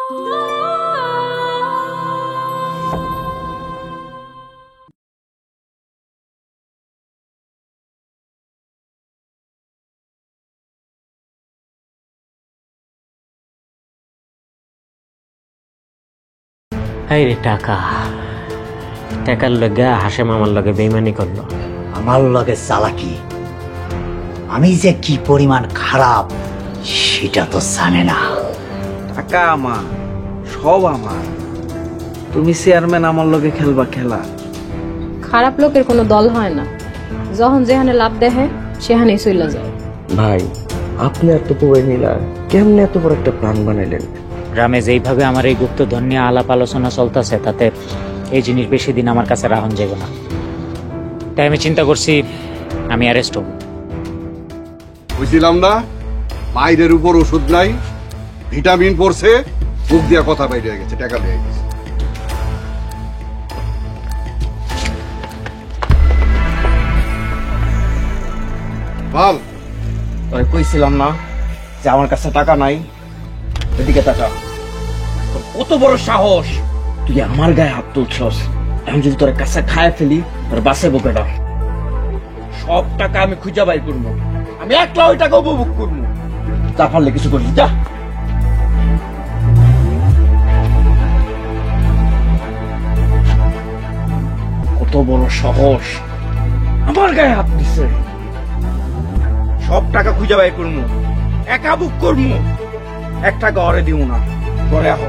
রে টাকা টাকার লগে হাসেম আমার লগে বেইমানি করলো, আমার লগে চালাকি। আমি যে কি পরিমাণ খারাপ সেটা তো জানে না। টাকা আমার, সব আমার। তুমি চেয়ারম্যান আমার লগে খেলবা খেলা। খারাপ লোকের কোনো দল হয় না, যখন যেখানে লাভ দেখে সেখানেই চলে যায়। ভাই আপনি আর তো পুবাই নিলা, কেমনে এত বড় একটা প্ল্যান বানাইলেন? গ্রামে যেইভাবে আমার এই গুপ্তধন নিয়ে আলাপ আলোচনা চলতেছে তাতে এই জিনিস বেশি দিন আমার কাছে রাখুন যাবে না। তাই আমি চিন্তা করছি আমি অ্যারেস্ট হব। বুঝছিলাম না মায়ের উপর ওষুধ নাই, ভিটামিন পড়ছে, মুখ দিয়া কথা বাইরে গেছে, টাকা দিয়ে গেছে। বল, তোরে কইছিলাম না যে আমার কাছে টাকা নাই? এদিকে টাকা। কত বড় সাহস তুই আমার গায়ে হাত তুলছস! আমি যদি তোর কাছে খায় ফেলি তোর বাসে বোকেটা। সব টাকা আমি খুঁজে বাই করবো, আমি একলা ওই টাকা উপভোগ করবো। তা পারলে কিছু করিস, যা। কত বড় সাহস আমার গায়ে হাত দিছে! সব টাকা খুঁজে বাই করবো, একা বুক করবো, এক টাকা অরে দিব না। পরে আহ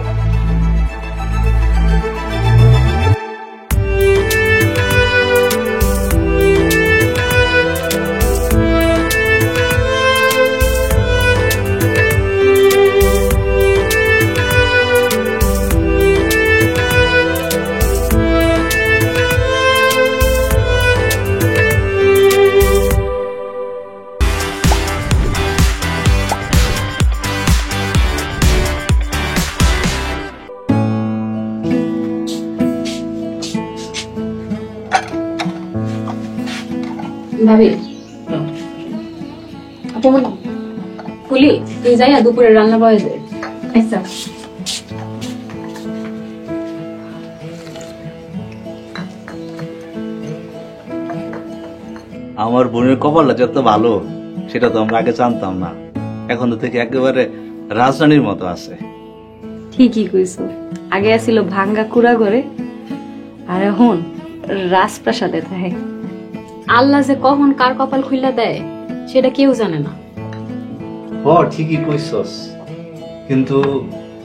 ভাবি ফুলি তুই যাই দুপুরে রান্না বয়ে যায়। আচ্ছা আমার বোনের কপালটা যত ভালো সেটা তো আমরা আগে জানতাম না, এখন তো থেকে একেবারে রাজধানীর মতো আছে। ঠিকই কইছো, আগে আসিল ভাঙ্গা কুড়া ঘরে, আর এখন রাজপ্রাসাদে থাকে। আল্লাহ যে কখন কার কপাল খুইলা দেয় সেটা কেউ জানে না। ঠিকই কইছস, কিন্তু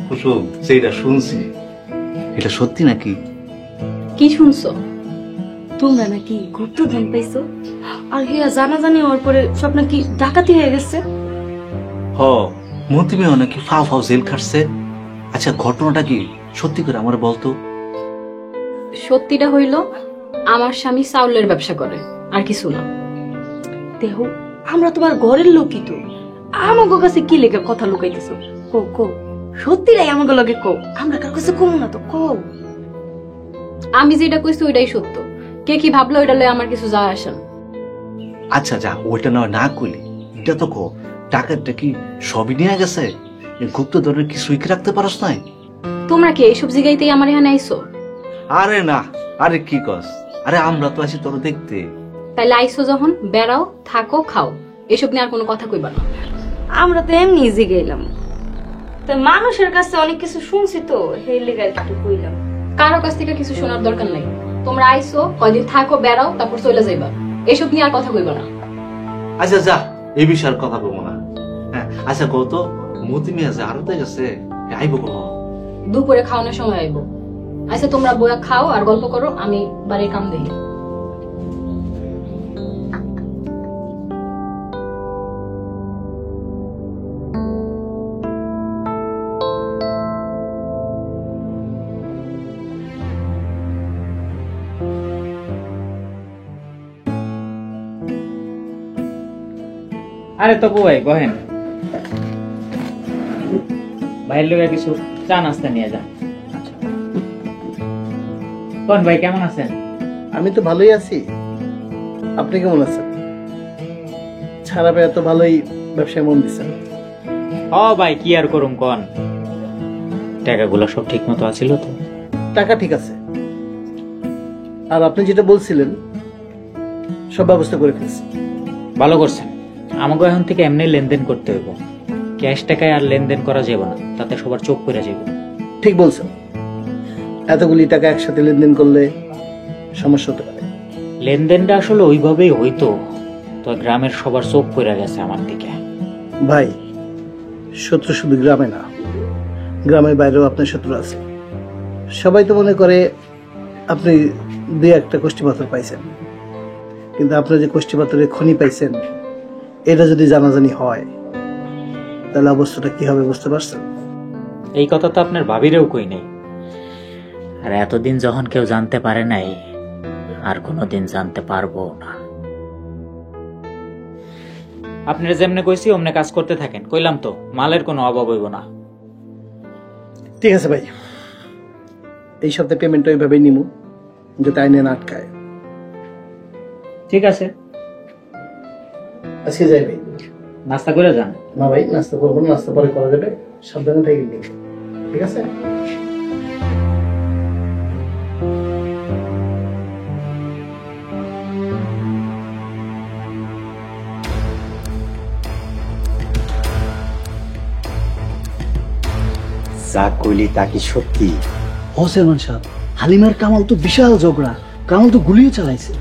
কুসুম যেটা শুনছি এটা সত্যি নাকি? কি শুনছো? তোমরা নাকি গুপ্তধন পাইছো, আর হিয়া জানাজানি হওয়ার পরে সব নাকি ডাকাতি হয়ে গেছে। মতিমেও নাকি ফাও ফাও জেল খাটছে। আচ্ছা ঘটনাটা কি সত্যি করে আমার বলতো। সত্যিটা হইল আমার স্বামী চাউলের ব্যবসা করে, আর কিছু না। দেহ আমরা তোমার ঘরের লোকই তো, আমাগো কাছে কি লেগে কথা লুকাইতেছো? কো কো সত্যিটাই আমাগো লগে কো, আমরা কার কাছে কমু না তো কো। আমি যেটা কইছি ওইটাই সত্য, কে কি ভাবলো ওইটা লয়ে আমার কিছু যায় আসে না। আচ্ছা যা, ওইটা না কইলি, এটা তো কো টাকাটা কি সবই নিয়ে গেছে? গুপ্তধনের কি সুইকে রাখতে পারস নাই? তোমরা কি এইসব জিগাইতেই আমার এখানে আইছো? আরে না, আরে কি কস? আরে আমরা তো আছি তোর দেখতে। তাইলে আইছো যখন বেড়াও, থাকো, খাও, এসব নিয়ে আর কোনো কথা কইবা না। আমরা তো এমনি জিগাইলাম, তো মানুষের কাছে অনেক কিছু শুনছি তো সেই লেগে একটু কইলাম। কারো কাছ থেকে কিছু শোনার দরকার নাই। তোমরা আইছো, কয়দিন থাকো, বেড়াও, তারপর চলে যাইবা। এসব নিয়ে আর কথা কইবা না। আচ্ছা যা, এই বিষয়ে কথা বলবো না। হ্যাঁ আচ্ছা কত মতি মিয়া যে আরতে গেছে, আইবো কোনো? দুপুরে খাওয়ানোর সময় আইবো। আচ্ছা তোমরা বইয়া খাও আর গল্প করো, আমি বাড়ির কাম দেখি। আরে তপু ভাই বহেন, ভাইয়ের লোক কিছু চা নাস্তা নিয়ে যান। কোন ভাই কেমন আছেন? আমি তো ভালোই আছি, আপনি কেমন আছেন? ছাড়া পেয়ে তো ভালোই ব্যবসায় মন দিচ্ছেন। হ ভাই, কি আর করুম কন, টাকাগুলো সব ঠিক মতো আছিল তো? টাকা ঠিক আছে, আর আপনি যেটা বলছিলেন সব ব্যবস্থা করে ফেলছি। ভালো করছেন। আমাকে এখন থেকে এমনি লেনদেন করতে হইব, ক্যাশ টাকায় আর লেনদেন করা যাবে না, তাতে সবার চোখ পড়ে যাবে। ঠিক বলছেন, এতগুলি টাকা একসাথে লেনদেন করলে সমস্যা হতে পারে। লেনদেনটা আসলে ওইভাবেই হইতো, তো গ্রামের সবার চোখ পড়ে গেছে আমার দিকে। ভাই, শত্রু শুধু গ্রামে না, গ্রামের বাইরেও আপনার শত্রু আছে। সবাই তো মনে করে আপনি দুই একটা কোষ্ঠী পাথর পাইছেন, কিন্তু আপনার যে কোষ্ঠী পাথরের খনি পাইছেন, এটা যদি জানাজানি হয় তাহলে অবস্থাটা কি হবে বুঝতে পারছেন? এই কথা তো আপনার ভাবিরেও কই নাই, আর এতদিন যখন কেউ জানতে পারে নাই, আর কোনোদিন জানতে পারবো না। আপনারা যেমনে কইছি অমনে কাজ করতে থাকেন, কইলাম তো মালের কোনো অভাব হইব না। ঠিক আছে ভাই, এই সপ্তাহে পেমেন্ট ওইভাবেই নিমু যাতে আইনে না আটকায়। ঠিক আছে, আজকে যাই ভাই। নাস্তা করে যান। না ভাই, নাস্তা করবো না, নাস্তা পরে করা যাবে, সাবধানে থেকে নিন, ঠিক আছে? যা কইলি তা কি সত্যি? ও সেলমান সাহেব, হালিমার কামাল তো বিশাল ঝগড়া, কামাল তো গুলিও চালাইছে।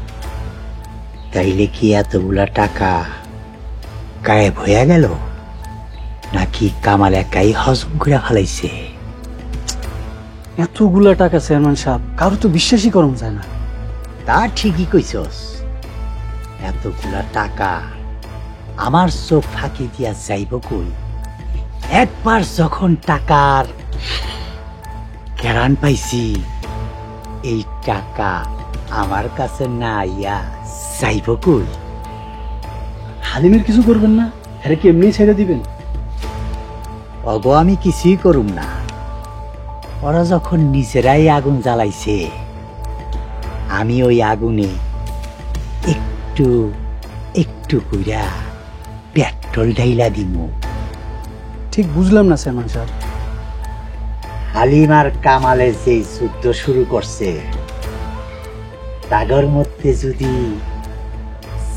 তাইলে কি এতগুলা টাকা গায়েব হয়ে গেল, নাকি কামাল একাই হজম করে ফেলাইছে? এতগুলা টাকা চেয়ারম্যান সাহেব, কারো তো বিশ্বাসই করম যায় না। তা ঠিকই কইছস, এতগুলা টাকা আমার চোখ ফাঁকি দিয়া যাইব কই? একবার যখন টাকার কেরান পাইছি, এই টাকা আমার কাছে না আইয়া যাইব কই? হালিমের কিছু করবেন না, আরে কি এমনি ছেড়ে দিবেন? অগ আমি কিছুই করুম না, ওরা যখন নিজেরাই আগুন জ্বালাইছে, আমি ওই আগুনে একটু একটু কইরা পেট্রোল ঢাইলা দিমু। ঠিক বুঝলাম না চেয়ারম্যান সাহেব। হালিম আর কামালে যে যুদ্ধ শুরু করছে, তাগর মধ্যে যদি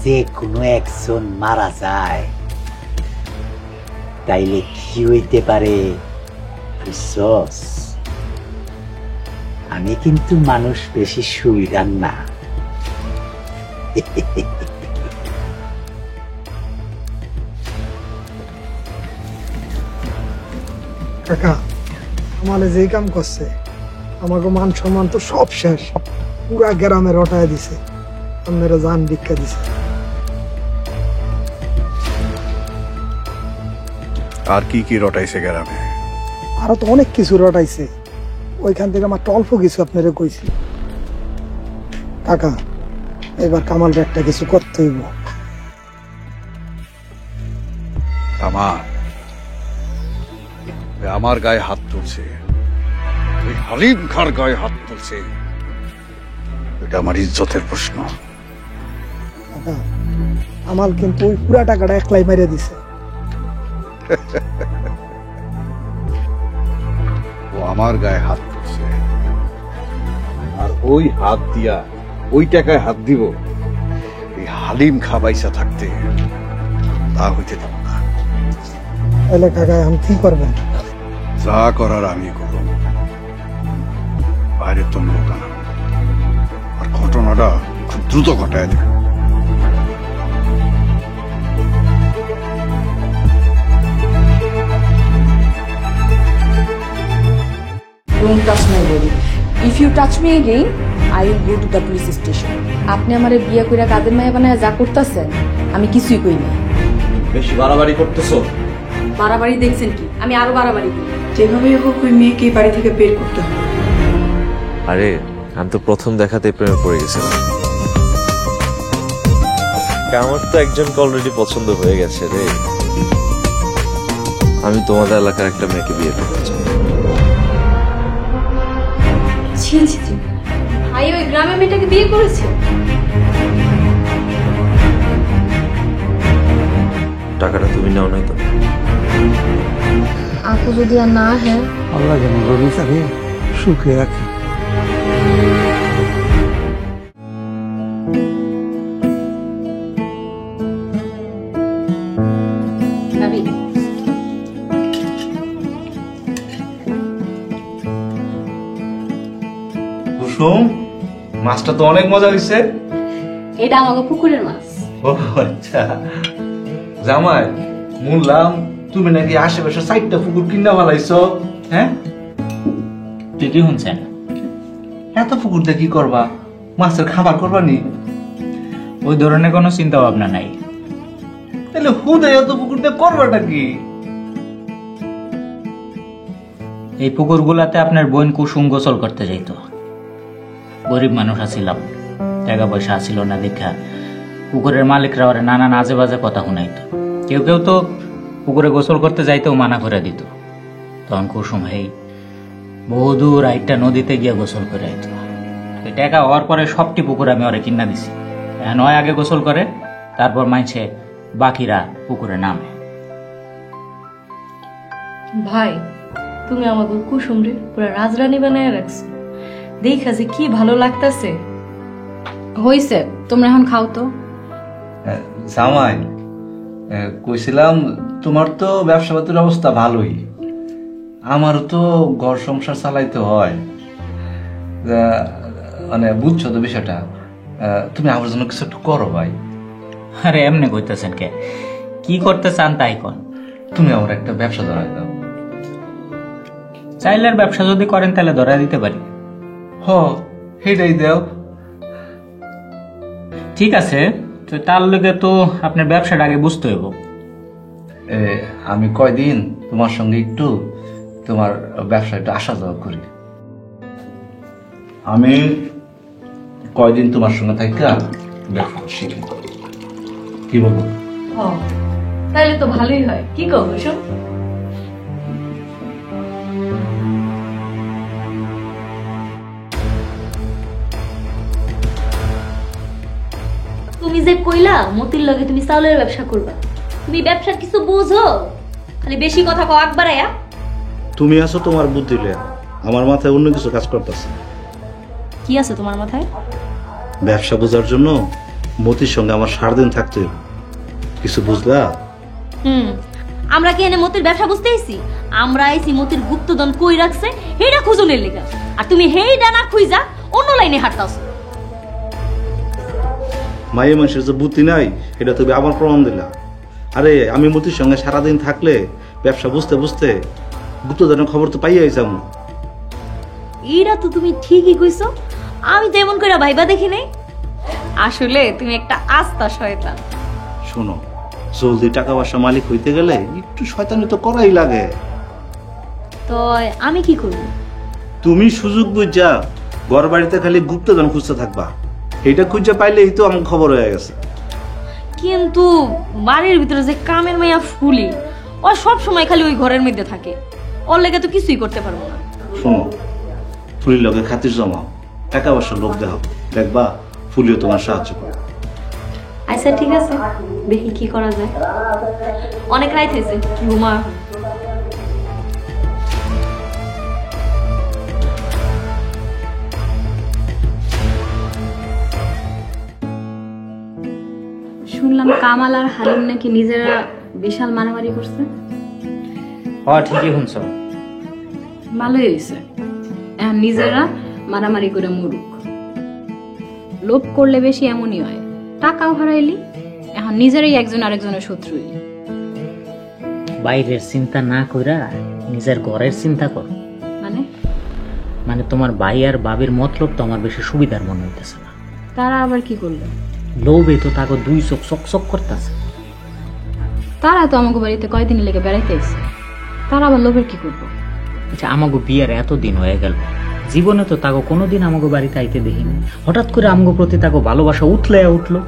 যে কোনো একজন মারা যায়, তাইলে কি হইতে পারে বুঝছস? আমি কিন্তু মানুষ বেশি সুবিধার না। কাকা, আমালে যেই কাম করছে, আমাকে মান সম্মান তো সব শেষ, পুরা গ্রামে রটায় দিছে, আপনারা জান ভিক্ষা দিছে। আর কি কি রটাইছে গ্রামে? আরো তো অনেক কিছু রটাইছে, ওইখান থেকে আমার অল্প কিছু আপনারা কইছি। কাকা, এবার কামাল একটা কিছু করতে হইব। আমার গায়ে হাত তুলছে, ওই হালিম খার গায়ে হাত তুলছে, এটা আমার ইজ্জতের প্রশ্ন। কাকা, কামাল কিন্তু ওই পুরা টাকাটা একলাই মেরে দিছে। ও আমার গায়ে হাত তুলছে, আর ওই হাত দিয়া ওই টাকায় হাত দিব, এই হালিম খাবাইসা থাকতে তা হইতে দেব না। তাহলে কাকা এখন কি করবেন? যা করার আমি করব, বাইরে তো লোক আনা, আর ঘটনাটা খুব দ্রুত ঘটায় দেবে। Don't touch my body. If you touch me again, I will go to the police station. আপনি আমারে বিয়ে কইরা কাদের মায়া বানায় যা করতেছেন, আমি কিছুই কই না। বেশি বাড়াবাড়ি করতেছো। বাড়াবাড়ি দেখছেন কি? আমি আরো বাড়াবাড়ি করি। যেভাবে হোক ওই মেয়েকে বাড়ি থেকে বের করতে হবে। আরে আমি তো প্রথম দেখাতে প্রেমে পড়ে গেছিলাম। আমার তো একজনকে অলরেডি পছন্দ হয়ে গেছে রে। আমি তোমাদের এলাকার একটা মেয়েকে বিয়ে করতে চাই। ছি ছি ছি, ভাই ওই গ্রামের মেয়েটাকে বিয়ে করেছে? টাকাটা তুমি নাও নাই তো? আপু যদি আর না হ্যাঁ আল্লাহ যেন রবিচারে সুখে রাখে। ভাবি কুসুম, মাছটা তো অনেক মজা হয়েছে। এটা আমাকে পুকুরের মাছ। ও আচ্ছা। জামাই, শুনলাম তুমি নাকি আশেপাশে 4টা পুকুর কিনা ফেলাইছো। হ্যাঁ, ঠিকই শুনছেন। এত পুকুর দিয়ে কি করবা? মাছের খাবার করবা নি? ওই ধরনের কোনো চিন্তা ভাবনা নাই। তাহলে হুদে এত পুকুর দিয়ে করবাটা কি? এই পুকুরগুলাতে আপনার বোন কুসুম গোসল করতে যাইত। গরিব মানুষ আছিলাম, টাকা পয়সা আসিল না দেখা পুকুরের মালিকরা ওরা নানান আজে বাজে কথা শুনাইতো। কেউ কেউ তো পুকুরে গোসল করতে যাইতেও মানা করে দিত। তখন কুসুম হেই বহুদূর আইটা নদীতে গিয়ে গোসল করে আইত। ওই টাকা হওয়ার পরে সবটি পুকুর আমি ওরে কিনা দিছি। নয় আগে গোসল করে, তারপর মাইছে বাকিরা পুকুরে নামে। ভাই, তুমি আমাকে কুসুম রে পুরো রাজরানী বানায় রাখছো। দেখা যে কি ভালো লাগতাছে। হইছে, তোমরা এখন খাও তো। জামাই, কইছিলাম তোমার তো ব্যবসা পাতির অবস্থা ভালোই, আমারও তো ঘর সংসার চালাইতে হয়। মানে বুঝছো তো বিষয়টা। তুমি আমার জন্য কিছু একটু করো ভাই। আরে এমনি কইতেছেন কে? কি করতে চান তাই কন। তুমি আমার একটা ব্যবসা ধরাই দাও। চাইলের ব্যবসা যদি করেন তাহলে ধরা দিতে পারি। হ, সেটাই দাও। ঠিক আছে, তো তার লগে তো আপনার ব্যবসাটা আগে বুঝতে হইব। আমি কয়দিন তোমার সঙ্গে একটু তোমার ব্যবসা একটু আসা যাওয়া করি। আমি কয়দিন তোমার সঙ্গে থাকা ব্যবসা শিখি, কি বলবো? তাইলে তো ভালোই হয়। কি কও কুসুম? তুমি যে কইলা মতির লগে তুমি চাউলের ব্যবসা করবা, তুমি ব্যবসার কিছু বুঝো? খালি বেশি কথা কও একবার আয়া। তুমি আছো তোমার বুদ্ধি লইয়া, আমার মাথায় অন্য কিছু কাজ করতেছে। কি আছে তোমার মাথায়? ব্যবসা বোঝার জন্য মতির সঙ্গে আমার 7 দিন থাকতে হবে। কিছু বুঝলা? আমরা কি এনে মতির ব্যবসা বুঝতে আইছি? আমরা আইছি মতির গুপ্তধন কই রাখছে হেডা খুঁজনের লেগা। আর তুমি হেইডা না খুঁজা অন্য লাইনে হাঁটতাছো। মায়ের মানুষের যে বুদ্ধি নাই এটা তুমি আমার প্রমাণ দিলা। আরে আমি মতির সঙ্গে সারাদিন থাকলে ব্যবসা বুঝতে বুঝতে গুপ্তধনের খবর তো পাইয়াই যাবো। এইটা তো তুমি ঠিকই কইছো। আমি তো এমন করে ভাইবা দেখি নাই। আসলে তুমি একটা আস্তা শয়তান। শোনো, জলদি টাকা পয়সা মালিক হইতে গেলে একটু শয়তানি তো করাই লাগে। তো আমি কি করব? তুমি সুযোগ বুঝা ঘর বাড়িতে খালি গুপ্তধন খুঁজতে থাকবা। এটা খুঁজে পাইলেই তো আমার খবর হয়ে গেছে। কিন্তু বাড়ির ভিতরে যে কামের মাইয়া ফুলি, ও সব সময় খালি ওই ঘরের মধ্যে থাকে। ওর লেগে তো কিছুই করতে পারবো না। শোনো, ফুলির লগে খাতির জমাও, টাকা পয়সা লোক দেখাও, দেখবা ফুলিও তোমার সাহায্য করে। আচ্ছা ঠিক আছে, দেখি কি করা যায়। অনেক রাত হয়েছে, ঘুমা। শুনলাম কামাল আর হালিম নাকি নিজেরা বিশাল মারামারি করছে। ঠিকই শুনছো। ভালোই হয়েছে, এখন নিজেরা মারামারি করে মরুক। লোভ করলে বেশি এমনই হয়, টাকাও হারাইলি, এখন নিজেরাই একজন আরেকজনের শত্রু। বাইরের চিন্তা না কইরা নিজের ঘরের চিন্তা কর। মানে তোমার ভাই আর বাবির মতলব তো আমার বেশি সুবিধার মনে হইতেছে না। তারা আবার কি করলো? লোভে তো তাকে 2 চোখ চকচক করতেছে। তারা তো আমাকে বাড়িতে কয়দিন লেগে বেড়াইতে এসে, তারা আবার লোভের কি করবো? আচ্ছা, আমাকে বিয়ের এতদিন হয়ে গেল, জীবনে তো তাকে কোনোদিন আমাকে বাড়িতে আইতে দেখিনি। হঠাৎ করে আমাকে প্রতি তাকে ভালোবাসা উঠলো।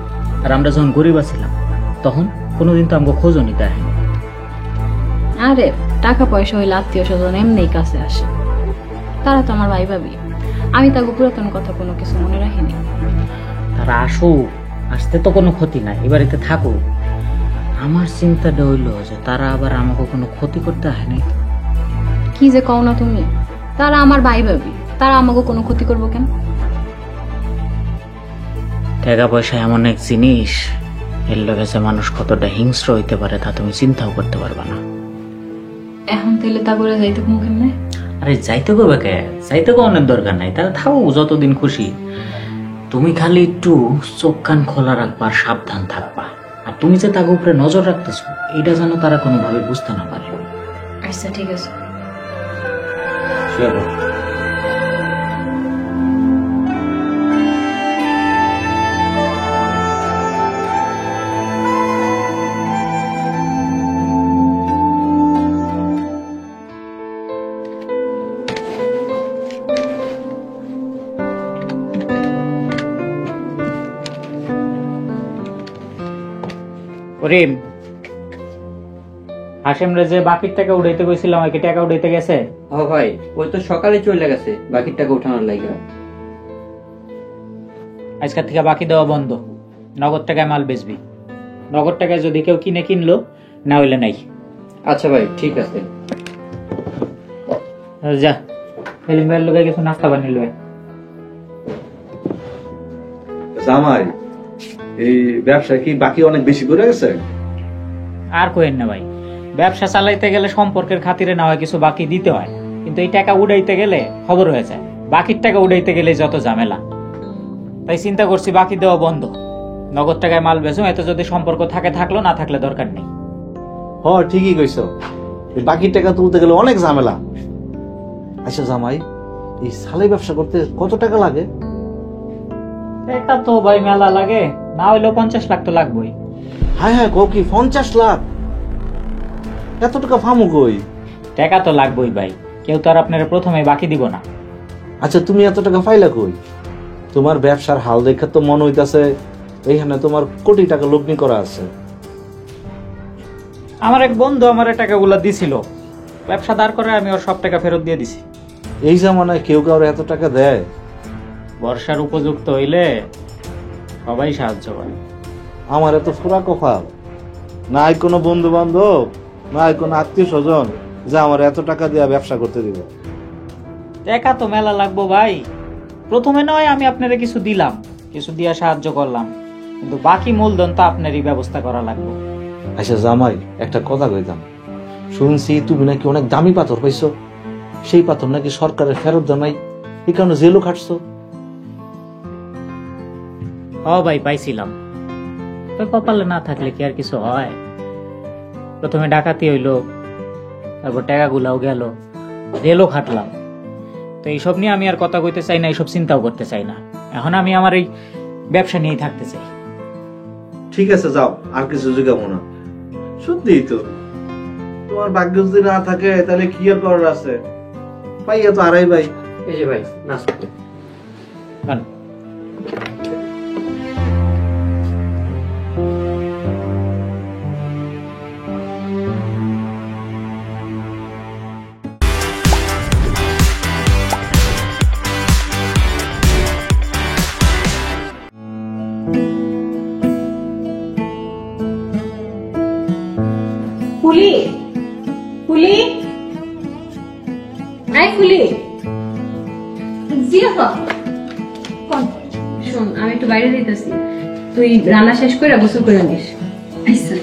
আর আমরা যখন গরিব আছিলাম তখন কোনোদিন তো আমাকে খোঁজও নিতে আসেনি। আরে টাকা পয়সা হইলে আত্মীয় স্বজন এমনি কাছে আসে। তারা তো আমার ভাই ভাবি, আমি তাকে পুরাতন কথা কোনো কিছু মনে রাখিনি। তারা আসুক, আসতে তো কোনো ক্ষতি নাই, এ বাড়িতে থাকুক। আমার চিন্তাটা হইলো যে তারা আবার আমাকে কোনো ক্ষতি করতে আসেনি। কি যে কও না তুমি, তারা আমার ভাই ভাবি, তারা আমাকে কোনো ক্ষতি করবো কেন? টাকা পয়সা এমন এক জিনিস, এর কাছে মানুষ কতটা হিংস্র হইতে পারে তা তুমি চিন্তাও করতে পারবা না। এখন তাহলে তা করে যাইতে মুখের নাই? আরে যাইতে কবে কে, যাইতে অনেক দরকার নাই, তাহলে থাকো যতদিন খুশি। তুমি খালি একটু চোখ কান খোলা রাখবা, সাবধান থাকবা। আর তুমি যে তাকে উপরে নজর রাখতেছো, এটা যেন তারা কোনোভাবে বুঝতে না পারে। আচ্ছা ঠিক আছে। করিম, হাসেম রে যে বাকির টাকা উঠাইতে কইছিলাম, ওই কি টাকা উঠাইতে গেছে? ও ভাই, ওই তো সকালে চলে গেছে বাকির টাকা উঠানোর লাগা। আজকের থেকে বাকি দেওয়া বন্ধ, নগদ টাকায় মাল বেচবি। নগদ টাকায় যদি কেউ কিনে কিনলো, না হইলে নাই। আচ্ছা ভাই ঠিক আছে। যা সেলিম ভাইয়ের লোকে কিছু নাস্তা বানিয়ে লয়। জামাই, এই ব্যবসা কি বাকি অনেক বেশি করে গেছে? আর কইেন না ভাই, ব্যবসা চালাইতে গেলে সম্পর্কের খাতিরে না হয় কিছু বাকি দিতে হয়, কিন্তু এই টাকা উড়াইতে গেলে খবর হয়ে যায়। বাকির টাকা উড়াইতে গেলে যত ঝামেলা, তাই চিন্তা করছি বাকি দেওয়া বন্ধ, নগদ টাকায় মাল বেচো। এত যদি সম্পর্ক থাকে থাকলো, না থাকলে দরকার নেই। হ ঠিকই কইছো, বাকির টাকা তুলতে গেলে অনেক ঝামেলা। আচ্ছা জামাই, এই সালাই ব্যবসা করতে কত টাকা লাগে? টাকা তো ভাই মেলা লাগে, না হইলেও 50 লাখ তো লাগবেই। হ্যাঁ হ্যাঁ, কও কি 50 লাখ? এত টাকা ফামু কই? টাকা তো লাগবেই ভাই, কেউ তো আর আপনারা প্রথমে বাকি দিব না। আচ্ছা তুমি এত টাকা পাইলা কই? তোমার ব্যবসার হাল দেখে তো মনে হইতাছে এইখানে তোমার কোটি টাকা লগ্নি করা আছে। আমার এক বন্ধু আমার টাকাগুলো দিছিল, ব্যবসা দাঁড় করে আমি ওর সব টাকা ফেরত দিয়ে দিছি। এই জামানায় কেউ কাউর এত টাকা দেয়? বর্ষার উপযুক্ত হইলে সবাই সাহায্য করে। আমার এত ফুরা কপাল, নাই কোনো বন্ধু বান্ধব, নাই কোনো আত্মীয় স্বজন যে আমার এত টাকা দিয়ে ব্যবসা করতে দিবে। টাকা তো মেলা লাগবো ভাই, প্রথমে নয় আমি আপনারা কিছু দিলাম, কিছু দিয়া সাহায্য করলাম, কিন্তু বাকি মূলধন তো আপনারই ব্যবস্থা করা লাগবে। আচ্ছা জামাই, একটা কথা কইতাম, শুনছি তুমি নাকি অনেক দামি পাথর পাইছো, সেই পাথর নাকি সরকারের ফেরত দেয় নাই, এই কারণে জেলও খাটছো। ও ভাই পাইছিলাম, তো কপালে না থাকলে কি আর কিছু হয়? প্রথমে ডাকাতি হইলো, তারপর টাকাগুলাও গেল, রেলও খাটলাম। তো এইসব নিয়ে আমি আর কথা কইতে চাই না, এইসব চিন্তাও করতে চাই না। এখন আমি আমার এই ব্যবসা নিয়েই থাকতে চাই। ঠিক আছে যাও, আর কিছু জিগাবো না। সত্যিই তো তোমার ভাগ্য যদি না থাকে তাহলে কি আর করার আছে? পাইয়া তো আড়াই ভাই। এই যে ভাই নাস্তা। ফুলি, ফুলি, আই ফুলি। জি আপা। শোন, আমি একটু বাইরে যাইতেছি, তুই রান্না শেষ করে গোসল করে নিস। আচ্ছা।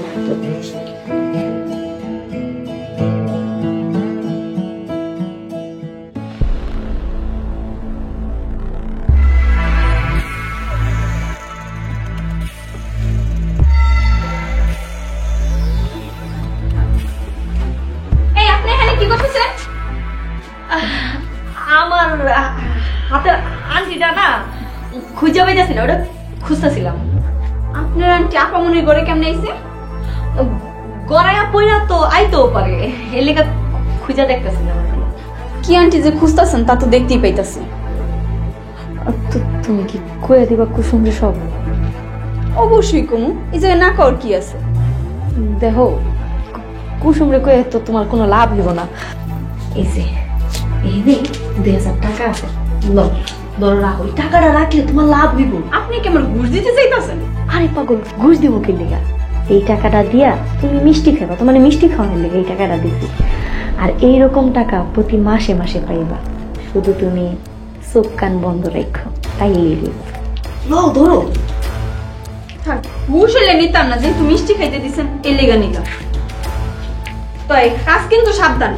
আমার হাতের আন্টিটা না খুঁজে পাইতেছি না, ওটা খুঁজতেছিলাম। আপনার আন্টি আপামনি করে কেমনে আইছে? গড়াইয়া পইরা তো আইতেও পারে, এর লেগে খুঁজে দেখতেছিলাম। কি আন্টি যে খুঁজতেছেন তা তো দেখতেই পাইতাছি। তুমি কি কইয়া দিবা কুসুমরে সব? অবশ্যই কমু, এই জায়গায় না কর কি আছে? দেখো কুসুমরে কয়ে তো তোমার কোনো লাভ হইব না। এই যে এই নে 2000 টাকা আছে, ধরো রাখো, ওই টাকাটা রাখলে তোমার লাভ হইব। আপনি কি আমার ঘুষ দিতে চাইতেছেন? আরে পাগল, ঘুষ দিব কি লিগা? এই টাকাটা দিয়া তুমি মিষ্টি খাবা, তোমার মিষ্টি খাওয়ানোর লেগে এই টাকাটা দিছি। আর এইরকম টাকা প্রতি মাসে মাসে পাইবা, শুধু তুমি চোখ কান বন্ধ রাখো, তাইলেই হইব। লও ধরো। থাক বুঝলে নিতাম না, যেহেতু মিষ্টি খাইতে দিছেন এই লেগা নিলাম। তো এই কাজ কিন্তু সাবধান।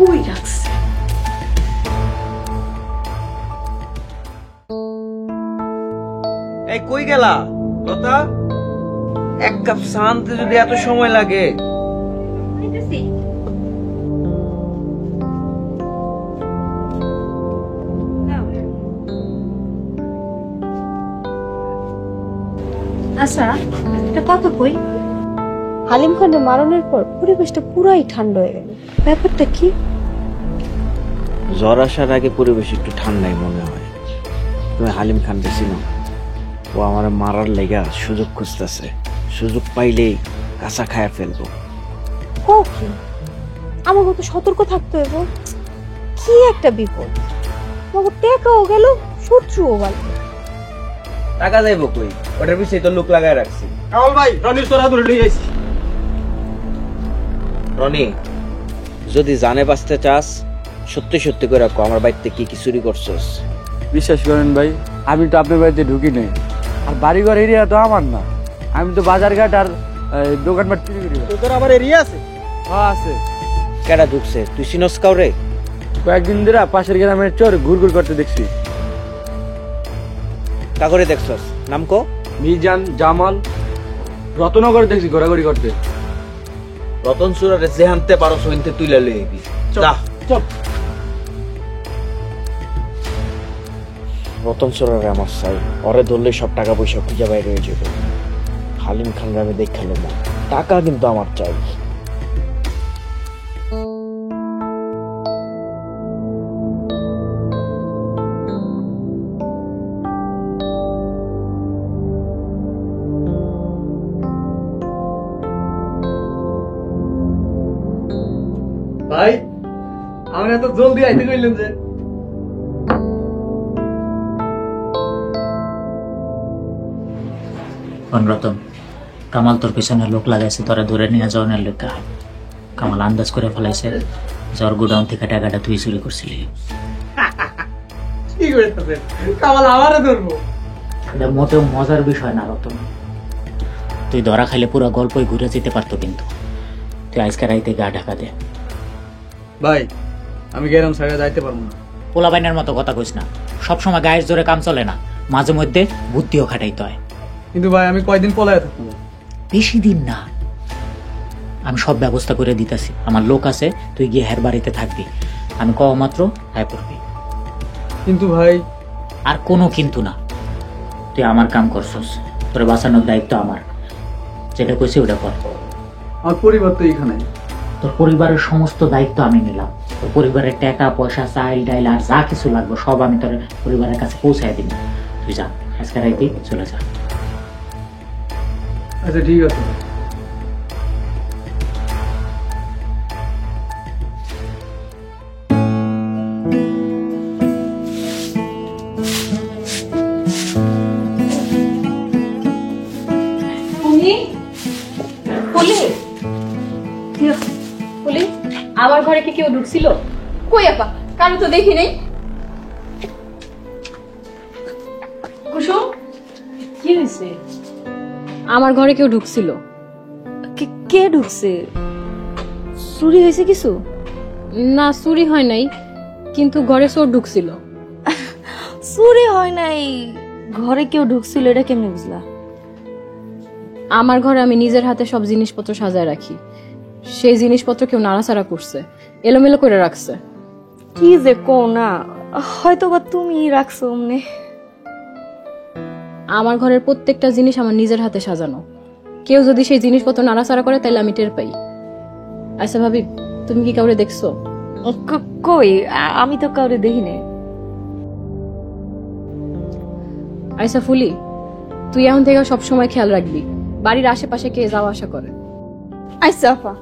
কই রাখছে? এই কই গেলা লতা? এক কাপ চা আনতে যদি এত সময় লাগে? আচ্ছা এটা কত কই? হালিম খানের মারণের পর পরিবেশটা পুরাই ঠান্ডা হয়ে গেল, ব্যাপারটা কি? জ্বর আসার আগে পরিবেশ একটু ঠান্ডাই মনে হয়। তুমি হালিম খান বেশি না, ও আমার মারার লেগা সুযোগ খুঁজতেছে, সুযোগ পাইলেই কাঁচা খায়া ফেলবো। ও কি আমাকে তো সতর্ক থাকতে হইব। কি একটা বিপদ, আমাকে টেকাও গেল, শত্রুও গেল। টাকা যাইবো কই? ওটার পিছিয়ে তো লোক লাগায় রাখছি। কামাল ভাই রনির তোরা ধরে লই আইছি। রনি, যদি জানে বাঁচতে চাস সত্যি সত্যি করে রাখো, আমার বাড়িতে কি কি চুরি করছস? বিশ্বাস করেন ভাই, আমি তো আপনার বাড়িতে ঢুকি নাই, আর বাড়িঘর এরিয়া তো আমার না। আমি তো বাজারঘাট আর দোকানপাট চুরি করি। তোদের আবার এরিয়া আছে? হ্যাঁ আছে। কেডা ঢুকছে? তুই চিনস কাউরে? কয়েকদিন ধরে পাশের গ্রামের চোর ঘুরঘুর করতে দেখছি। কাগরে দেখছস? নাম কো? মিজান, জামাল, রতনগর দেখছি ঘোরাঘুরি করতে। রতন সুরারে যে হানতে পারো সইনতে তুইলা লই আইবি। যা চপ। রতন সুরারে আমার চাই, ওরে ধরলে সব টাকা পয়সা খুঁজে বাইরে হয়ে যাবে। হালিম খান গ্রামে দেখালো না, টাকা কিন্তু আমার চাই। ভাই আমি এত জলদি আইতে কইলেন যে? রতন, কামাল তোর পিছনে লোক লাগাইছে তোরা ধরে নিয়ে যাওয়ার লেখা। কামাল আন্দাজ করে ফেলাইছে জ্বর গোডাউন থেকে টাকাটা তুই চুরি করছিলি। কি করতেছেন? কামাল আমারে ধরবো? এটা মোটেও মজার বিষয় না রতন। তুই ধরা খাইলে পুরো গল্পই ঘুরে যেতে পারতো, কিন্তু তুই আজকে রাইতে গা ঢাকা দে। ভাই আমি গেরাম সাইডে যাইতে পারবো না। পোলাবাইনের মতো কথা কইস না, সবসময় গায়ের জোরে কাম চলে না, মাঝে মধ্যে বুদ্ধিও খাটাইতে হয়। কিন্তু ভাই আমি কয়দিন পলায় থাকবো? বেশি দিন না, আমি সব ব্যবস্থা করে দিতেছি। আমার লোক আছে, তুই গিয়ে হের বাড়িতে থাকবি, আমি কওয়া মাত্র আয় পড়বি। কিন্তু ভাই আর কোনো কিন্তু না, তুই আমার কাম করছস, তোর বাঁচানোর দায়িত্ব আমার। যেটা কইছি ওটা কর। আমার পরিবার তো এখানে। তোর পরিবারের সমস্ত দায়িত্ব আমি নিলাম। তোর পরিবারের টাকা পয়সা, চাইল ডাইল আর যা কিছু লাগবে সব আমি তোর পরিবারের কাছে পৌঁছায় দিব। তুই যা, আজকে রাইতেই চলে যা। আচ্ছা ঠিক আছে। আমার ঘরে কি কেউ ঢুকছিল? কই আপা, কারো তো দেখি নাই। কুসুম, কি হয়েছে? আমার ঘরে কেউ ঢুকছিল। কে ঢুকছে? চুরি হয়েছে কিছু? না, চুরি হয় নাই, কিন্তু ঘরে চোর ঢুকছিল। চুরি হয় নাই, ঘরে কেউ ঢুকছিল, এটা কেমনে বুঝলা? আমার ঘরে আমি নিজের হাতে সব জিনিসপত্র সাজায় রাখি, সেই জিনিসপত্র কেউ নাড়াচাড়া করছে, এলোমেলো করে রাখছে। কি যে কো না, হয়তো বা তুমি রাখছো অমনে। আমার ঘরের প্রত্যেকটা জিনিস আমার নিজের হাতে সাজানো, কেউ যদি সেই জিনিসপত্র নাড়াচাড়া করে তাহলে আমি টের পাই। আচ্ছা ভাবি, তুমি কি কাউরে দেখছো? কই, আমি তো কাউরে দেখি নাই। আচ্ছা ফুলি, তুই এখন থেকে সব সময় খেয়াল রাখবি বাড়ির আশেপাশে কে যাওয়া আসা করে। আচ্ছা আপা।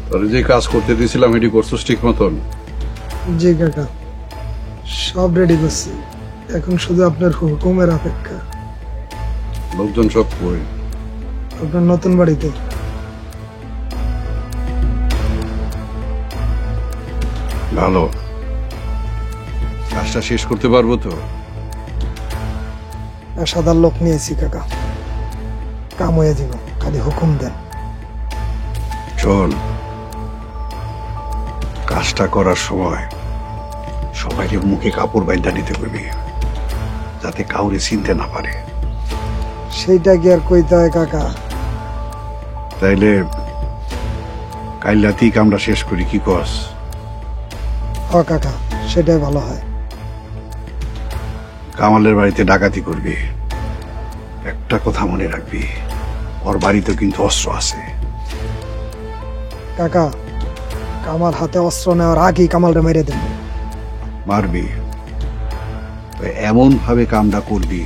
তোরে যে কাজ করতে দিয়েছিলাম এটি করছিস ঠিক মতন? জি কাকা, সব রেডি করছি, এখন শুধু আপনার হুকুমের অপেক্ষা। লোকজন সব কই? আপনার নতুন বাড়িতে। ভালো, কাজটা শেষ করতে পারবো তো? পেশাদার লোক নিয়েছি কাকা, কাম হয়ে যাব, খালি হুকুম দেন। শোন, কাজটা করার সময় সবাইকে মুখে কাপড় বাইন্ধা নিতে করবি, যাতে কাউরে চিনতে না পারে। সেইটা কি আর কইতে হয় কাকা? তাইলে কাল রাতেই কামটা শেষ করি, কি কস? হ কাকা, সেটাই ভালো হয়। কামালের বাড়িতে ডাকাতি করবি, একটা কথা মনে রাখবি, ওর বাড়িতে কিন্তু অস্ত্র আছে। কাকা, কামাল হাতে অস্ত্র নেওয়ার আগেই কামালরে মেরে দেন। মারবি, এমন ভাবে কামটা করবি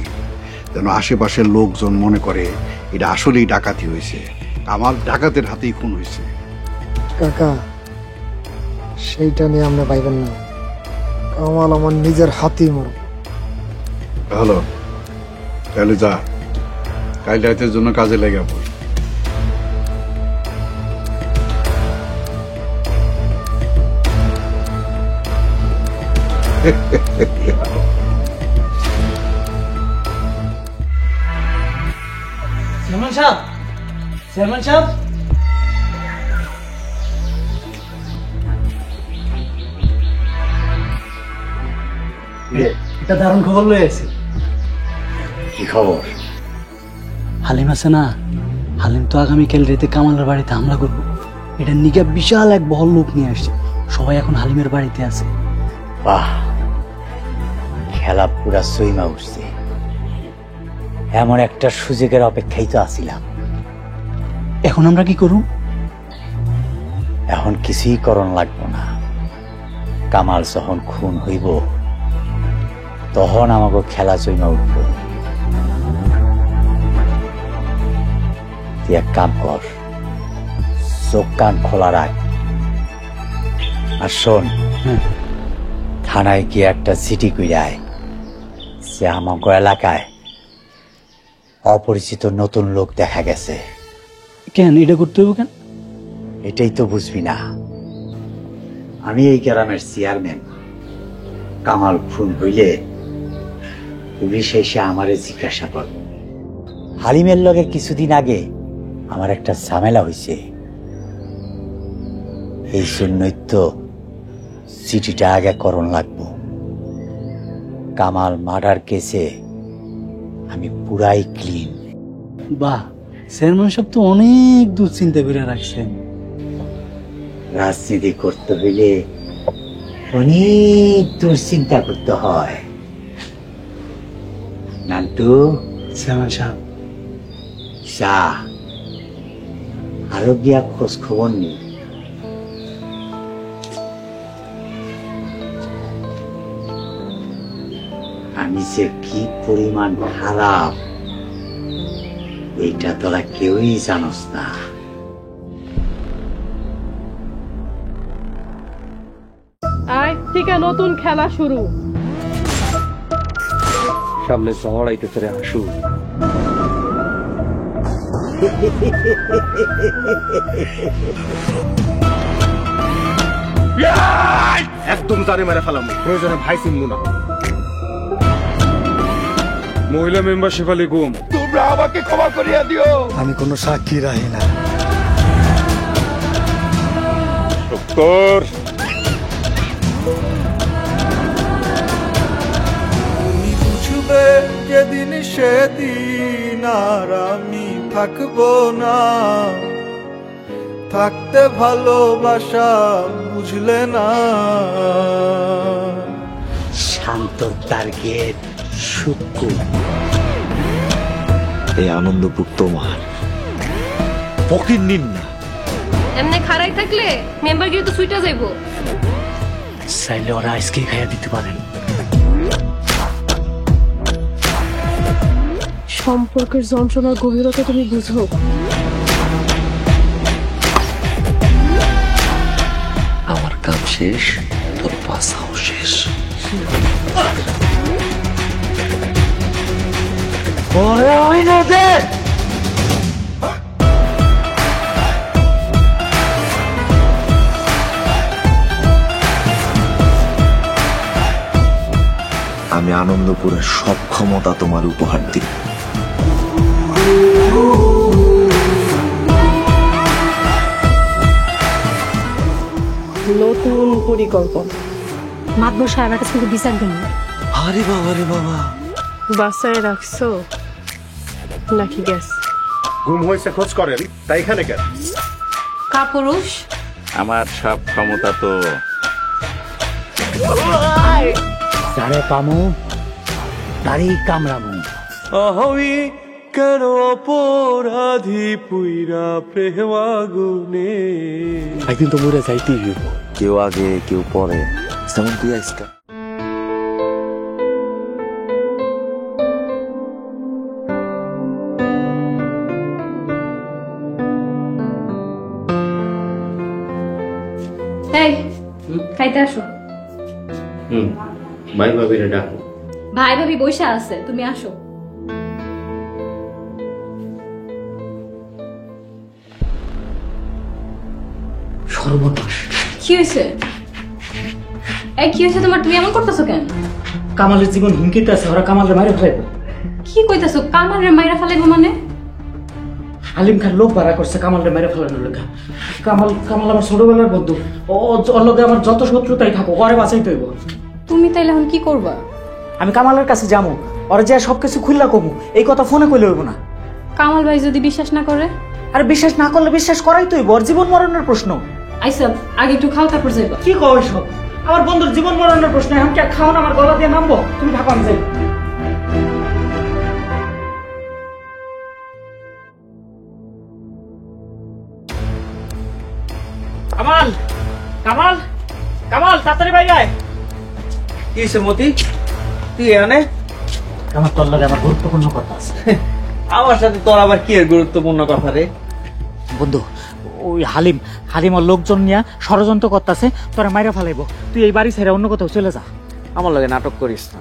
যেন আশেপাশের লোকজন মনে করে এটা আসলেই ডাকাতি হয়েছে, কামাল ডাকাতের হাতেই খুন হয়েছে। কাকা, সেইটা নিয়ে আমরা পাইবেন না, কামাল আমার নিজের হাতেই মরব। ভালো, তাহলে যা, কাল রাতের জন্য কাজে লেগে পড়। চেয়ারম্যান সাহেব, চেয়ারম্যান সাহেব, এটা দারুণ খবর লয়ে আছে। কি খবর? হালিম আছে না, হালিম তো আগামীকাল রাতে কামালের বাড়িতে হামলা করবো। এটা নিকা বিশাল এক বহল লোক নিয়ে আসছে, সবাই এখন হালিমের বাড়িতে আছে। বাহ, খেলা পুরা সইমা উঠছে। এমন একটা সুযোগের অপেক্ষাই তো আছিলাম। এখন আমরা কি করব? এখন কিছুই করণ লাগবো না, কামাল যখন খুন হইব তখন আমাকে খেলা জমা উঠব। তুই এক কাম কর, চোখ কান খোলা রাখ, আর শোন, থানায় গিয়ে একটা চিঠি কইরায় যে আমাকে এলাকায় অপরিচিত নতুন লোক দেখা গেছে। কেন এটা করতে হবে কেন? এটাই তো বুঝবি না, আমি এই গ্রামের চেয়ারম্যান। কামাল খুন হইলে পুলিশ এসে আমারে জিজ্ঞাসা কর। হালিমের লগে কিছুদিন আগে আমার একটা ঝামেলা হয়েছে, এই জন্যই তো চিঠিটা আগে করণ লাগবো। কামাল মার্ডার কেসে আমি পুরাই ক্লিন। বাহ, চেয়ারম্যান সাহেব তো অনেক দূর চিন্তা করে রাখছেন। রাজনীতি করতে হইলে অনেক দূর চিন্তা করতে হয়। নান্টু, চেয়ারম্যান সাহেব, আরো গিয়া খোঁজ খবর নেই। আমি যে কি পরিমাণ খারাপ এইটা তোরা কেউই জানোস না। আয় থেকে নতুন খেলা শুরু। সামনে শহর আইতেছে রে, আসু। একদম জানে মেরে ফেলাম, প্রয়োজনে ভাই চিনবো না। মহিলা মেম্বার শেফালি গুম, তোমরা আমাকে ক্ষমা করিয়া দিও। আমি কোনো সাক্ষী রাখি না। ডক্টর তুমি বুঝবে যেদিন সেদিন আর আমি থাকবো না। থাকতে ভালোবাসা বুঝলে না। শান্ত টার্গেট শুক্কুর। এই আনন্দপুর তোমার, ফকির নিন না। এমনি খারাই থাকলে মেম্বার গিয়ে তো সুইটা যাইবো। চাইলে ওরা আজকে খাইয়া দিতে পারেন। সম্পর্কের যন্ত্রণার গভীরতা তুমি বুঝো। আমার কাম শেষ, তোর পাশাও শেষ। আমি আনন্দপুরের সব ক্ষমতা তোমার উপহার দিই। নতুন পরিকল্পনা। মাতবর সাহেবের কাছে কিন্তু বিচার দিন। আরে বাবা রে বাবা, বাসায় রাখছো নাকি গ্যাস? ঘুম হয়েছে খোঁজ করেন, তাই এখানে কেন? কাপুরুষ আমার সব ক্ষমতা তো যারে পামু তারই কামড়ামু। আমি কেন অপরাধী পুইরা প্রেমাগুনে। একদিন তো মরে যাইতেই হইব, কেউ আগে কেউ পরে, যেমন তুই আজকা। এই খাইতে আসো। ভাই ভাবিরে ডাকো। ভাই ভাবি বসে আছে, তুমি আসো। সর্বনাশ। কি হয়েছে? এই কি হয়েছে তোমার? তুমি এমন করতেছো কেন? কামালের জীবন হুমকিতে আছে, ওরা কামালের মাইরে ফেলাইবো। কি কইতাছো? কামালের মাইরা ফেলাইবো মানে? হালিম খান লোক ভাড়া করছে কামালের মাইরে ফেলানোর লেখা। কামাল আমার ছোটবেলার বন্ধু, ওর লগে আমার যত শত্রুতাই থাকো, ওরে বাঁচাইতে হইব। তুমি তাইলে এখন কি করবা? আমি কামালের কাছে যাবো, ওরা যে সবকিছু খুললা কমু, এই কথা ফোনে কইলে হইব না। কামাল ভাই যদি বিশ্বাস না করে? আর বিশ্বাস না করলে বিশ্বাস করাই তো হইব, ওর জীবন মরণের প্রশ্ন। আইসা আগে একটু খাও, তারপর যাইবা। কি কও সব? আমার বন্ধুর জীবন মরণের প্রশ্ন, এখন কি খাও না আমার গলা দিয়ে নামবো? তুমি থাকো, আমি যাই। কামাল কামাল কামাল তাড়াতাড়ি বাইরে আয়। কি হয়েছে মতি, তুই এখানে? আমার তোর লগে আমার গুরুত্বপূর্ণ কথা আছে। আমার সাথে তোর আবার কি এর গুরুত্বপূর্ণ কথা রে? বন্ধু, ওই হালিম ওর লোকজন নিয়ে ষড়যন্ত্র করতেছে, তোরা মাইরা ফেলাইবো। তুই এই বাড়ি ছেড়ে অন্য কোথাও চলে যা। আমার লগে নাটক করিস না।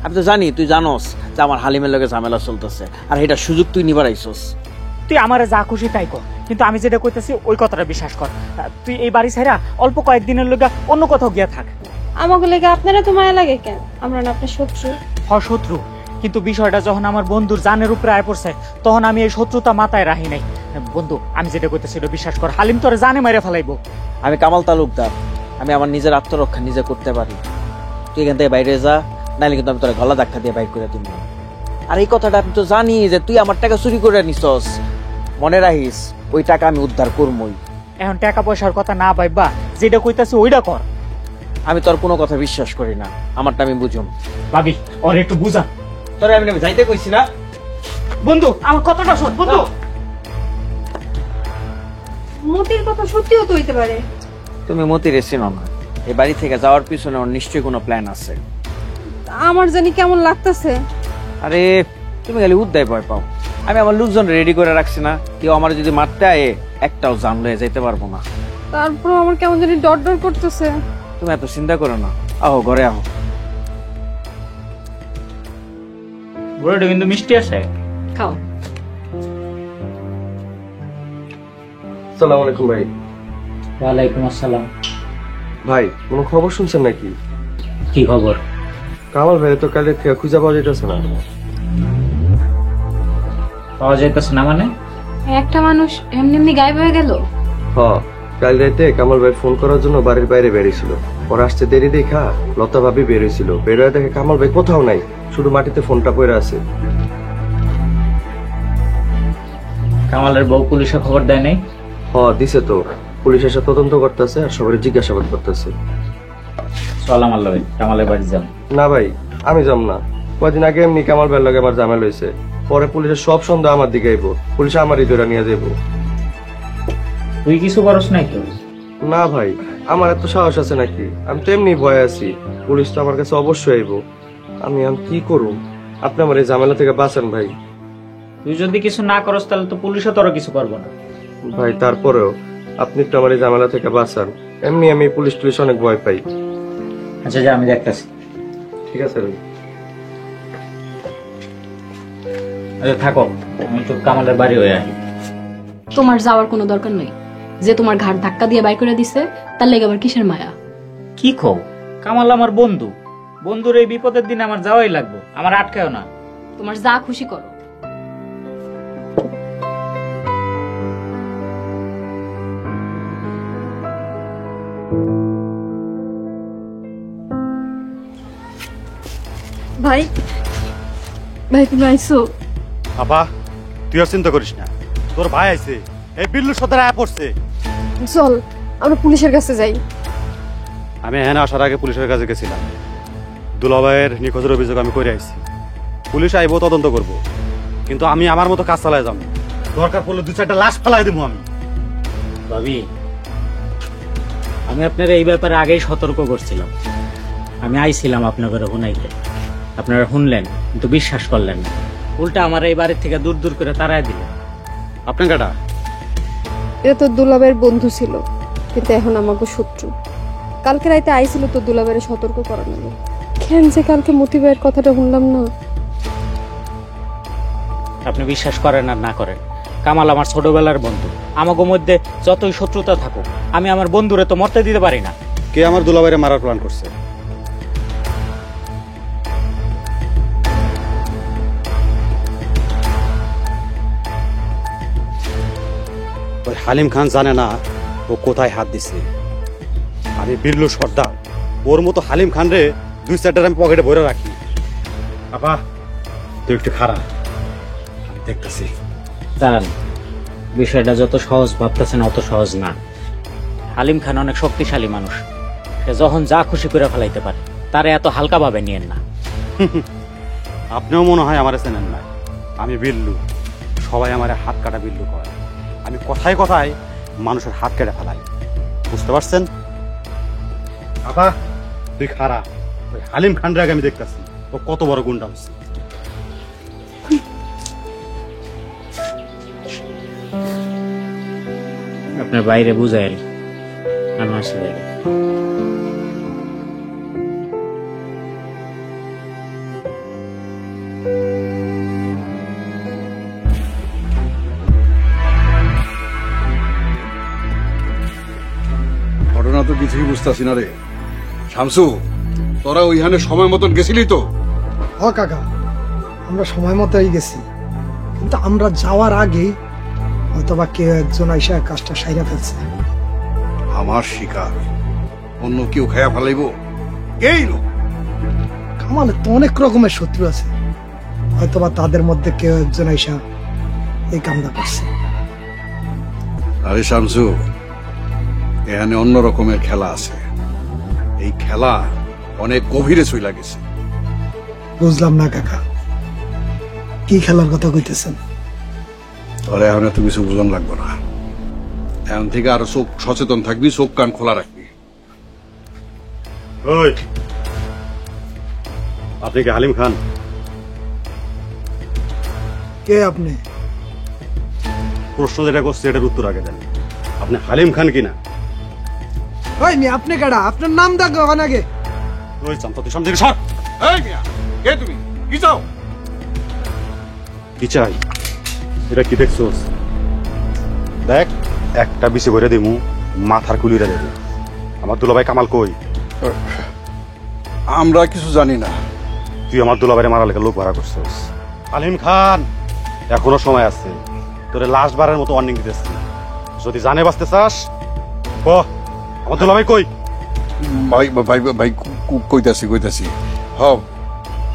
আমি তো জানি তুই জানোস যে আমার হালিমের লগে ঝামেলা চলতেছে, আর এটা সুযোগ তুই নিবার আইছস। তুই আমারে যা খুশি তাই কর, কিন্তু আমি যেটা কইতেছি ওই কথাটা বিশ্বাস কর। তুই এই বাড়ি ছেড়ে অল্প কয়েকদিনের লগে অন্য কোথাও গিয়া থাক। আমাকে লেগে আপনারা তো মায়া লাগে কেন? আমরা না আপনার শত্রু? শত্রু, কিন্তু বিষয়টা যখন আমার বন্ধুর জানের উপরে আয় পড়ছে, তখন আমি এই শত্রুতা মাথায় রাখি নাই। বন্ধু, আমি যেটা কইতেছি ওটা বিশ্বাস কর, হালিম তোরে জানে মাইরা ফেলাইবো। আমি কামাল তালুকদার, আমি আমার নিজের আত্মরক্ষা নিজে করতে পারি। তুই এখান থেকে বাইরে যা, নাহলে কিন্তু আমি তোর গলা ধাক্কা দিয়ে বাইর করে দিব। আর এই কথাটা আমি তো জানি যে তুই আমার টাকা চুরি করে নিছস। মনে রাখিস, ওই টাকা আমি উদ্ধার করবই। এখন টাকা পয়সার কথা না পাইবা, যেটা কইতাছি ওইটা কর। আমি তোর কোনো কথা বিশ্বাস করি না, আমারটা আমি বুঝুম। ভাবি, ওর একটু বুঝা। তোরে আমি যাইতে কইছি না। বন্ধু, আমার কথাটা শোন বন্ধু। মতির কথা সত্যিও তো হইতে পারে। তুমি মতিরে চিনো না, এই বাড়ি থেকে যাওয়ার পিছনে ওর নিশ্চয়ই কোনো প্ল্যান আছে। আমার জানি কেমন লাগতেছে। আরে তুমি খালি উদ্দায় ভয় পাও। আমি আমার লোকজন রেডি করে রাখছি না, কেউ আমার যদি মারতে আয়ে একটাও জান লয়ে যেতে পারবো না। তারপর আমার কেমন জানি ডর ডর করতেছে। তুমি এত চিন্তা করো না, আহো ঘরে আহো। বড়টা কিন্তু মিষ্টি আছে, খাও। আসসালামু আলাইকুম ভাই। ওয়ালাইকুম আসসালাম। ভাই, কোনো খবর শুনছেন নাকি? কি খবর? কামাল ভাই তো কালে খুঁজে পাওয়া যাইতেছে না। পাওয়া যাইতেছে না মানে? একটা মানুষ এমনি এমনি গায়েব হয়ে গেল? হ্যাঁ, কাল রাতে কামাল ভাই ফোন করার জন্য বাড়ির বাইরে বেরিয়েছিল। ওর আসতে দেরি দেখা লতা ভাবি বেরিয়েছিল, বেরোয় দেখে কামাল ভাই কোথাও নাই, শুধু মাটিতে ফোনটা পড়ে আছে। কামালের বউ পুলিশে খবর দেয় নাই? হ্যাঁ দিছে তো, পুলিশ এসে তদন্ত করতেছে আর সবাই জিজ্ঞাসাবাদ করতেছে। চল আমার লগে কামালের বাড়ি যাও। না ভাই, আমি যাব না। কদিন আগে এমনি কামাল ভাইয়ের লগে আমার ঝামেলা হয়েছে, পরে পুলিশের সব সন্দেহ আমার দিকে আইব, পুলিশ আমারই ধরে নিয়ে যাবো। তুই কিছু পারস নাই কেউ? না ভাই, আমার এত সাহস আছে নাকি? আমি তো এমনি ভয় আছি, পুলিশ তো আমার কাছে অবশ্যই আইব। আমি কি করব? আপনি আমার এই ঝামেলা থেকে বাঁচান ভাই। তুই যদি কিছু না করস তাহলে তো পুলিশও তোর কিছু করবো না। ভাই তারপরেও আপনি একটু আমার এই ঝামেলা থেকে বাঁচান। এমনি আমি পুলিশ টুলিশ অনেক ভয় পাই। আচ্ছা যা, আমি দেখতেছি। ঠিক আছে ভাই। আচ্ছা থাকো, আমি তো কামালের বাড়ি হয়ে আই। তোমার যাওয়ার কোনো দরকার নেই। যে তোমার ঘাট ধাক্কা দিয়ে বাই করে দিছে তার লেগে আবার কিসের মায়া? কি কও? কামাল আমার বন্ধু, বন্ধুর এই বিপদের দিনে আমার যাওয়াই লাগবে, আমার আটকায়ও না। তোমার যা খুশি করো। ভাই, ভাই তুমি আইছো? আপা তুই আর চিন্তা করিস না, তোর ভাই আইছে, এই বিল্লু সদর আয়া পড়ছে। চল আমরা পুলিশের কাছে যাই। আমি এখানে আসার আগে পুলিশের কাছে গেছিলাম, দুলাভাইয়ের নিখোঁজের অভিযোগ আমি করে আইছি। পুলিশ আইব, তদন্ত করব, কিন্তু আমি আমার মতো কাজ চালায় যাবো। দরকার পড়লে 2-4টা লাশ ফেলাই দেবো আমি। ভাবি, আমি আপনার এই ব্যাপারে আগেই সতর্ক করছিলাম। আমি আইছিলাম আপনার ঘরে হুনাইতে, আপনারা শুনলেন কিন্তু বিশ্বাস করলেন না। উল্টা আমার এই বাড়ির থেকে দূর দূর করে তাড়াই দিলেন। আপনি কাটা? এটা তো দুলাভাইয়ের বন্ধু ছিল, কিন্তু এখন আমাকে শত্রু। কালকে রাইতে আইছিল তো দুলাভাইয়ের সতর্ক করানো। কেন যে কালকে মতি ভাইয়ের কথাটা শুনলাম না। আপনি বিশ্বাস করেন আর না করেন, কামাল আমার ছোটবেলার বন্ধু। আমাগো মধ্যে যতই শত্রুতা থাকুক, আমি আমার বন্ধুরে তো মরতে দিতে পারি না। কে আমার দুলাভাইরে মারার প্ল্যান করছে? ওই হালিম খান জানে না ও কোথায় হাত দিছে। আমি বিরলু সর্দার, ওর মতো হালিম খান রে 2-4টা আমি পকেটে ভরে রাখি। আপা তুই একটু খারাপ, আমি দেখতেছি। দাঁড়ান, বিষয়টা যত সহজ ভাবতেছেন অত সহজ না। হালিম খান অনেক শক্তিশালী মানুষ, সে যখন যা খুশি করে ফেলাইতে পারে, তারে এত হালকা ভাবে নিয়েন না। আপনিও মনে হয় আমার চেনেন না। আমি বিল্লু, সবাই আমার হাত কাটা বিল্লু করে। আমি কথায় কথায় মানুষের হাত কেটে ফেলাই, বুঝতে পারছেন? আপা তুই খারাপ, ওই হালিম খানরে আগে আমি দেখতেছি ও কত বড় গুন্ডা হচ্ছে। আপনার বাইরে বুঝাই আমি আসি। ঘটনা তো কিছুই বুঝতেছি না রে। শামসু, তোরা ওইখানে সময় মতন গেছিলি তো? হ কাকা, আমরা সময় মতোই গেছি, কিন্তু আমরা যাওয়ার আগে হয়তোবা কেউ একজন আইসা কাজটা সাইরা ফেলছে। আমার শিকার অন্য কেউ খায়া ফেলাইব? এই লোক কামালের তো অনেক রকমের শত্রু আছে, হয়তোবা তাদের মধ্যে কেউ একজন আইসা এই কামটা করছে। আরে শামসু, এখানে অন্য রকমের খেলা আছে। এই খেলা অনেক গভীরে চইলা গেছে। বুঝলাম না কাকা, কি খেলার কথা কইতেছেন? তোরা এখন এত কিছু বুঝন লাগবে না। এখন থেকে আরো চোখ সচেতন থাকবি, চোখ কান খোলা রাখবি। ওই আপনি কি হালিম খান? কে আপনি? প্রশ্ন যেটা করছে এটার উত্তর আগে দেন। আপনি হালিম খান কিনা? ওই মি, আপনি কেডা? আপনার নাম দেখো আগে। ওই চামতা তুই সামনে থেকে সর। এই মিয়া, কে তুমি? কি চাও? কি চাই? এটা কি দেখছোস? দেখ, একটা বিছে ভরে দিমু, মাথার কুলিরা দেবে। আমার দুলাভাই কামাল কই? আমরা কিছু জানি না। তুই আমার দুলাভাইরে মারা লেগে লোক ভাড়া করছিস। হালিম খান, এখনো সময় আছে। তোরে লাশ বারের মতো ওয়ার্নিং দিতেছি, যদি জানে বাঁচতে চাস আমার দুলাভাই কই? ভাই ভাই ভাই কইতাছি। হ,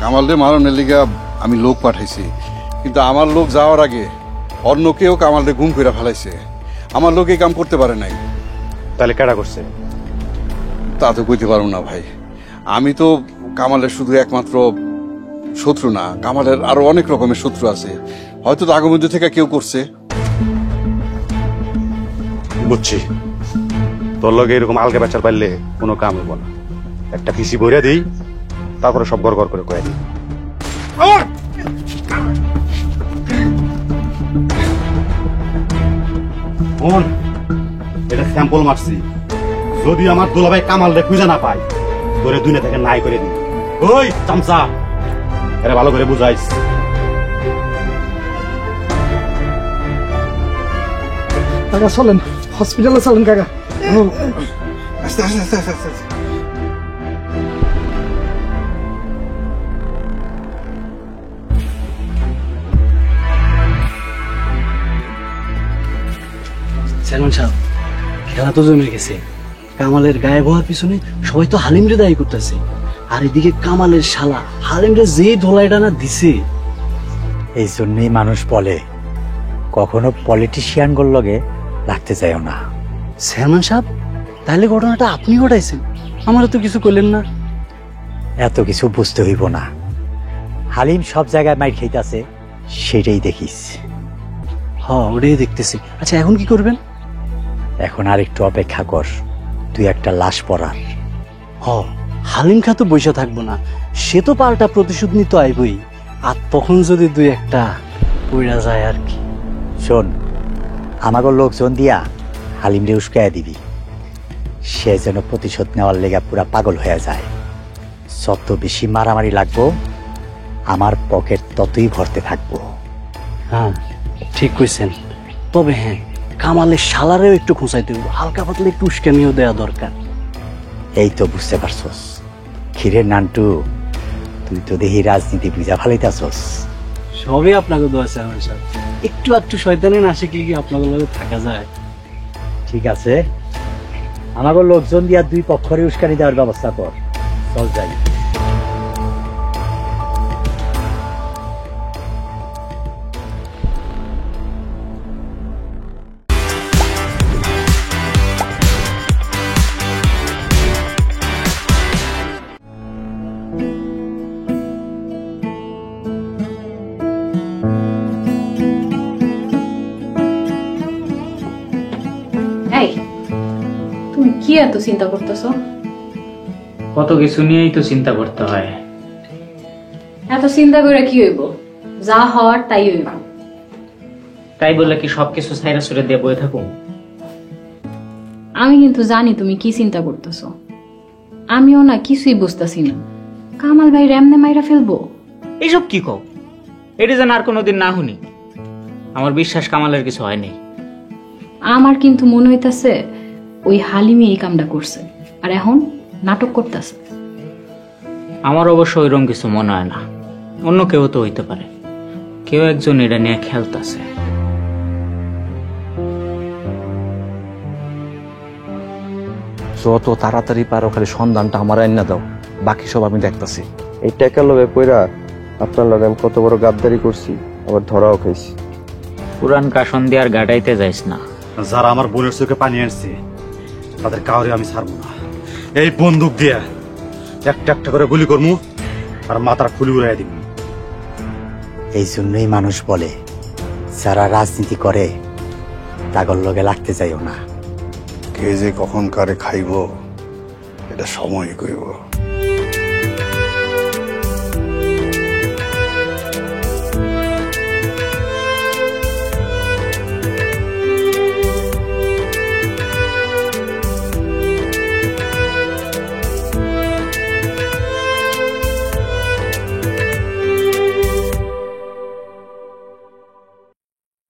কামাল রে মারানোর লিগা আমি লোক পাঠাইছি, কিন্তু আমার লোক যাওয়ার আগে অন্য কেউ কামাল রে গুম করে ফেলাইছে। আমার লোক এই কাম করতে পারে নাই। তাহলে কেডা করছে? তা তো কইতে পারবো না ভাই। আমি তো কামালের শুধু একমাত্র শত্রু না, কামালের আরো অনেক রকমের শত্রু আছে, হয়তো তার মধ্যে থেকে কেউ করছে। বুঝছি, তোর লগে এরকম আলগা বেচার পারলে কোনো কাম হইব না। একটা পিসি ভরে দিই, তারপরে সব গড় গড় করে কয়ে দিই। ফোন এটা স্যাম্পল মারছি, যদি আমার দুলাভাই কামালরে খুঁজে না পাই তোরে দুনিয়া থেকে নাই করে দিই। ওই চামচা, এরা ভালো করে বুঝাইস। কাকা চলেন, হসপিটালে চলেন কাকা। আস্তে আস্তে আস্তে আস্তে আস্তে। চেয়ারম্যান সাহেব, খেলা তো জমে গেছে। কামালের গায়েব হওয়ার পিছনে সবাই তো হালিমরে দায়ী করতেছে, আর এদিকে কামালের শালা হালিমরে যে ধোলাইটা না দিছে। এই জন্যই মানুষ বলে কখনো পলিটিশিয়ান গুলোর লগে লাগতে যায়ও না। চেয়ারম্যান সাহেব, তাহলে ঘটনাটা আপনি ঘটাইছেন, আমারও তো কিছু করলেন না। এত কিছু বুঝতে হইব না, হালিম সব জায়গায় মাইর খাইতাছে, সেটাই দেখিস। হ্যাঁ, ওটাই দেখতেছি। আচ্ছা, এখন কি করবেন? এখন আর একটু অপেক্ষা কর, তুই একটা লাশ পড়ার। হালিম খা তো বসে থাকবো না, সে তো পাল্টা প্রতিশোধ নিতে আইবই। আর তখন যদি দুই একটা পইড়া যায় আর কি। শোন, আমাকে লোকজন দিয়া হালিমরে উস্কাইয়া দিবি, সে যেন প্রতিশোধ নেওয়ার লেগা পুরা পাগল হয়ে যায়। যত বেশি মারামারি লাগবো আমার পকেট ততই ভরতে থাকবো। হ্যাঁ, ঠিক কইছেন। তবে হ্যাঁ, কামালের শালারেও একটু খুঁচাইতে হবে, হালকা পাতলা একটু উস্কানিও দেওয়া দরকার। এই তো বুঝতে পারছস ক্ষীরের নান্টু, তুই তো দেখি রাজনীতি বুঝা ফালাইতাছস। সবই আপনাকে দোয়া চেয়ারম্যান সাহেব, একটু একটু শয়তানি না শিখলে কি আপনাদের লগে থাকা যায়? ঠিক আছে, আমাকে লোকজন দিয়া দুই পক্ষরে উস্কানি দেওয়ার ব্যবস্থা কর। চল যাই। এই, তুমি কি এত চিন্তা করতেছো? কত কিছু নিয়েই তো চিন্তা করতে হয়। এত চিন্তা করে কি হইব? যা হওয়ার তাই হইব। তাই বলে কি সবকিছু ছাইরা ছুড়ে দিয়ে বয়ে থাকুন? আমি কিন্তু জানি তুমি কি চিন্তা করতেছো। আমিও না কিছুই বুঝতেছি না। কামাল ভাই এমনে মাইরা ফেলবো? এইসব কি কও? এটি যেন আর কোনোদিন না শুনি। আমার বিশ্বাস কামালের কিছু হয়নি। আমার কিন্তু মনে হইতাছে ওই হালিমি এই কামটা করছে, আর এখন নাটক করতেছে। আমার অবশ্য ওইরকম কিছু মনে হয় না, অন্য কেউ তো হইতে পারে। কেউ একজন এটা নিয়ে খেলতেছে। যত তাড়াতাড়ি পারো খালি সন্ধানটা আমার আইনা দাও, বাকি সব আমি দেখতেছি। এই টাকা লোভে পইরা আপনার লগে আমি কত বড় গাদ্দারি করছি, আবার ধরাও খাইছি। পুরান কাশন দিয়ে আর গাড়াইতে যাইস না। যারা আমার বোনের চোখে পানি আনছে তাদের কাউরে আমি ছাড়বো না। এই বন্দুক দিয়ে একটা একটা করে গুলি করবো আর মাথার খুলি উড়াই দিব। এই জন্যই মানুষ বলে যারা রাজনীতি করে তাগর লগে লাগতে যাইও না। কে যে কখন কারে খাইব এটা সময় কইব।